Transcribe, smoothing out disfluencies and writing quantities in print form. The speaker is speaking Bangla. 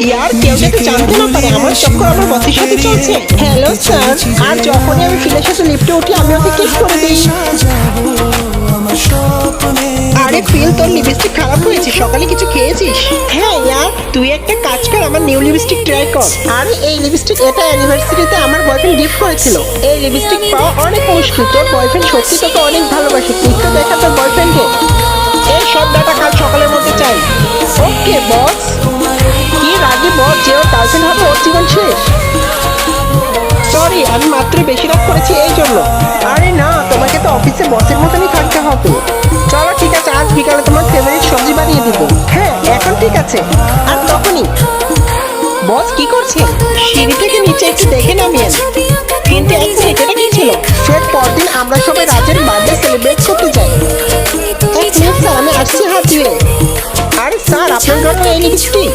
ইয়ার কেউ যাতে জানতে না পারে আমার চক্কর আমার বসের সাথে চলছে। Hello sir. আর যখনই আমি ফিলের সাথে লিফটে উঠি আমি ওকে কিস করে দিই। আরে ফিল, তোর লিপস্টিক খারাপ হয়েছে, সকালে কিছু খেয়েছিস? হ্যাঁ ইয়ার, তুই একটা কাজ কর, আমার নিউ লিপস্টিক ট্রাই কর। আরে এই লিপস্টিক এটা অ্যানিভার্সারিতে আমার বয়ফ্রেন্ড গিফট করেছিল। এই লিপস্টিক পাওয়া অনেক মুশকিল। তোর বয়ফ্রেন্ড সত্যি তোকে অনেক ভালোবাসে, ক্লিকটা দেখা তোর বয়ফ্রেন্ডকে। এই সব ডাটা কাল সকালের মধ্যে চাই। ওকে বস। কি রাগে বস, যে ওর গার্লফ্রেন্ড হবে ওর জীবন শেষ। সরি, আমি মাত্র বেশি রাগ করেছি এই জন্য। আরে না, তোমাকে তো অফিসে বসের মতনই থাকতে হবে। চলো ঠিক আছে, আজ বিকালে তোমার ফেভারিট সবজি বানিয়ে দিব। হ্যাঁ এখন ঠিক আছে। আর তখনই বস কি করছে? সিঁড়ি থেকে নিচে একটু দেখে নামিয়েন। কিন্তু এক মিনিট, এটা কি ছিল? ফের পরদিন আমরা সবাই রাজের বার্থডে সেলিব্রেট করতে যাই। এক মিনিট স্যার, আমি আসছি হাত দিয়ে। আরে স্যার, আপনার জন্য এই লিপস্টিক।